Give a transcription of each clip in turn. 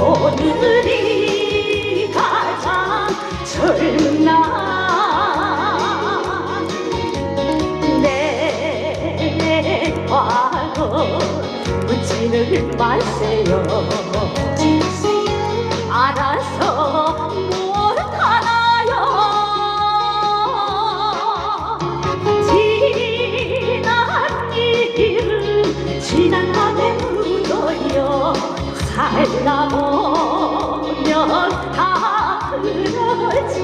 오늘이 가장 젊은 날 내 과거 묻지는 마세요. 알아서 못하나요. 지난 일은 지난 밤에 묻어요. 살다 보면 다 그렇지.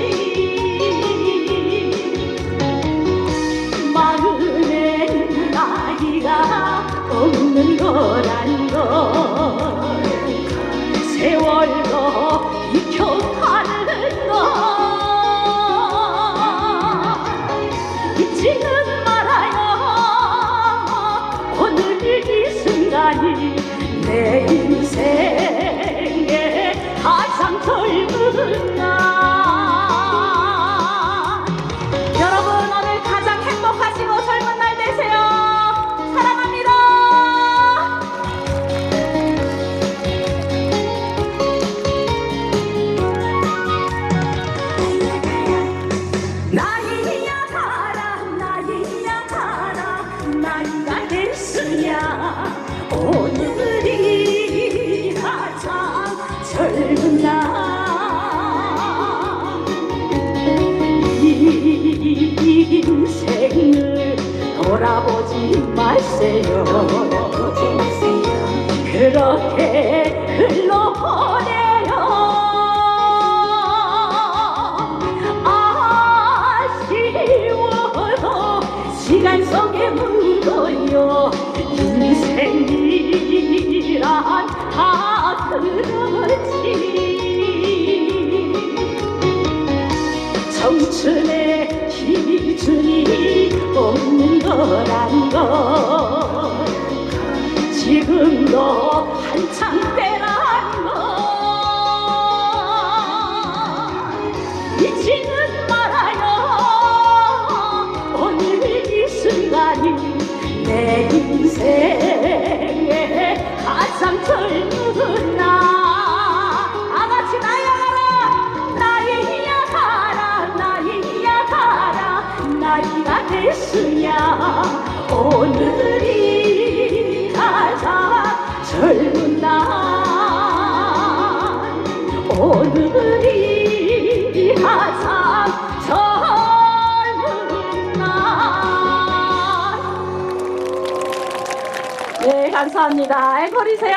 마흔엔 나이가 없는 거란 걸 세월도 익혀가는 것 잊지는 말아요. 오늘 이 순간이 내 인생의 가장 젊은 날. 여러분 오늘 가장 행복하시고 젊은 날 되세요. 사랑합니다. 나이야 가라 나이야 가라 나이가 됐으냐 오늘이 가장 젊은 날. 인생을 돌아보지 마세요. 그렇게 흘러보내요. 아쉬워도 시간 속에 묻어요. 인생이란 다 그렇지. 청춘의 기준이 없는 거란 걸 지금도 한창 때란 걸 잊지는 말아요. 오늘 이 순간이 내 인생의 가장 젊은 날. 다같이 나이야 가라 나이야 가라 나이가 됐으냐 오늘이 가장 젊은 날. 오늘이 가장 젊은 날. 네, 감사합니다. 앵콜이세요?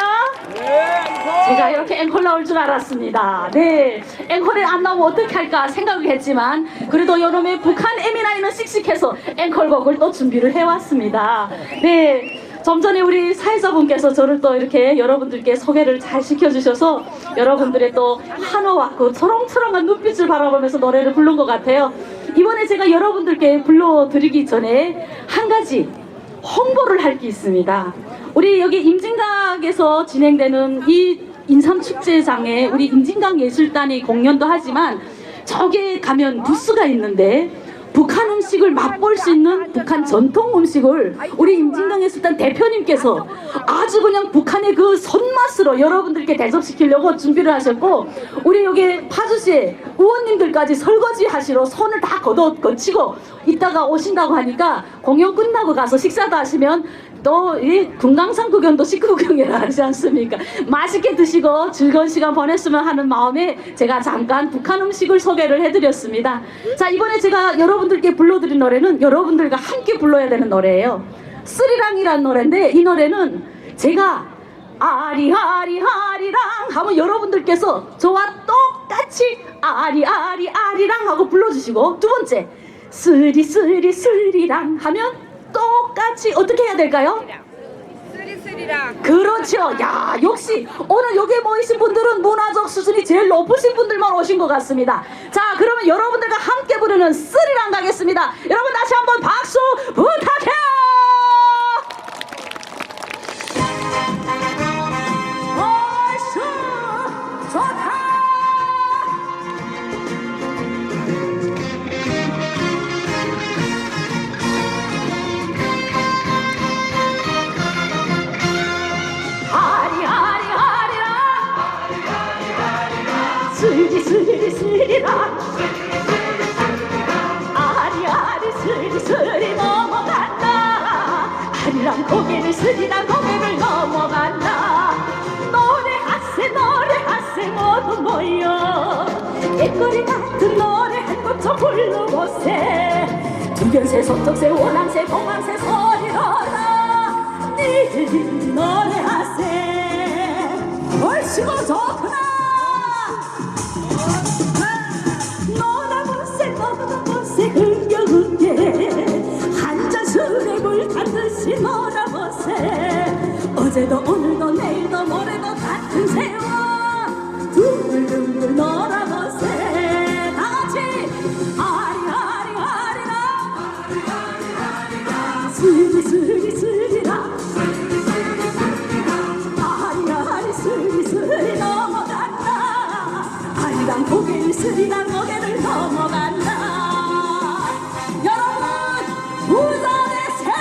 제가 이렇게 앵콜 나올 줄 알았습니다. 네, 앵콜에 안 나오면 어떻게 할까 생각을 했지만 그래도 여름에 북한 에미나이는 씩씩해서 앵콜곡을 또 준비를 해왔습니다. 네, 좀 전에 우리 사회자분께서 저를 또 이렇게 여러분들께 소개를 잘 시켜주셔서 여러분들의 또 한호와 그 초롱초롱한 눈빛을 바라보면서 노래를 부른 것 같아요. 이번에 제가 여러분들께 불러드리기 전에 한 가지 홍보를 할 게 있습니다. 우리 여기 임진각에서 진행되는 이 인삼축제장에 우리 임진각 예술단이 공연도 하지만 저기에 가면 부스가 있는데 북한 음식을 맛볼 수 있는 북한 전통 음식을 우리 임진각 예술단 대표님께서 아주 그냥 북한의 그 손맛으로 여러분들께 대접시키려고 준비를 하셨고 우리 여기 파주시 의원님들까지 설거지 하시러 손을 다 거치고 이따가 오신다고 하니까 공연 끝나고 가서 식사도 하시면 또 이 금강산 구경도 식구 구경이라 하지 않습니까? 맛있게 드시고 즐거운 시간 보냈으면 하는 마음에 제가 잠깐 북한 음식을 소개를 해드렸습니다. 자, 이번에 제가 여러분들께 불러드린 노래는 여러분들과 함께 불러야 되는 노래예요. 쓰리랑이라는 노래인데 이 노래는 제가 아리아리아리랑 하면 여러분들께서 저와 똑같이 아리아리아리랑 하고 불러주시고 두 번째 쓰리쓰리쓰리랑 하면 똑같이 어떻게 해야 될까요? 쓰리쓰리랑. 그렇죠. 야, 역시 오늘 여기에 모이신 분들은 문화적 수준이 제일 높으신 분들만 오신 것 같습니다. 자, 그러면 여러분들과 함께 부르는 쓰리랑 가겠습니다. 여러분 다시 한번 박수 부탁해요. 벌써 좋다. 스리라 고개를 넘어간다. 노래하세 모두 모여 옛거리 같은 노래 한 곡 좀 불러보세. 두견새 소떡새 오랑새 봉황새 소리로라 니들이 노래하세. 얼씨구 좋구나. 놀아보세 흥겨흥게 한잔 술에 물 타듯이 놀아보세. 어제도 오늘도 내일도 모레도 같은 세월 둥글둥글 놀아보세. 다같이 아리아리아리라 스리스리스리라 아리아리 스리스리 넘어간다. 아리랑 고개를 스리랑 고개를 넘어간다. 여러분 부자 되세요.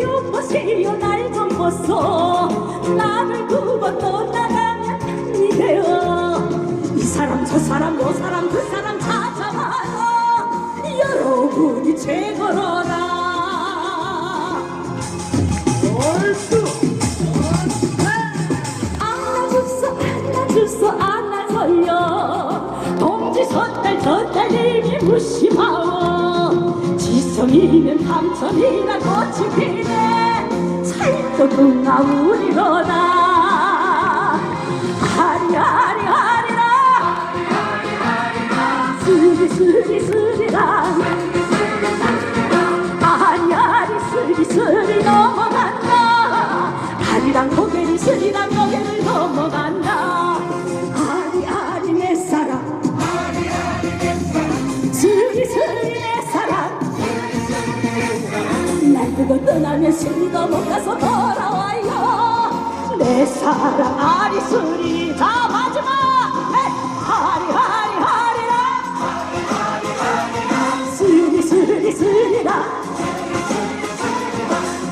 여보세요 날 좀 보소. 나를 두고 또 나가면 한이 되어 이 사람 저 사람 요 사람 그 사람 찾아봐요. 여러분이 최고로라. 안아주소 동지 섣달 님이 무심하오. 지성이면 삼천이나 꽃이 피네 찰떡궁아 우리로다. 아리아리아리라 스리스리스리라 아리아리 스리스리 넘어간다. 아리랑 고개를 스리랑 고개를 넘어간다. 아리아리 내 사랑 스리스리 내 사랑 날 두고 떠나면 스리도 못 가서 돌아와요. 내 사랑 아리스리. 자 마지막 아리아리아리라 스리스리스리라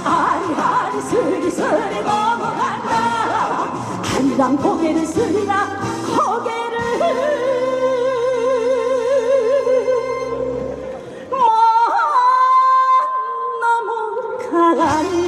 아리아리 스리스리 넘어간다. 아리랑 고개를 스리라 고개를 넘어간다.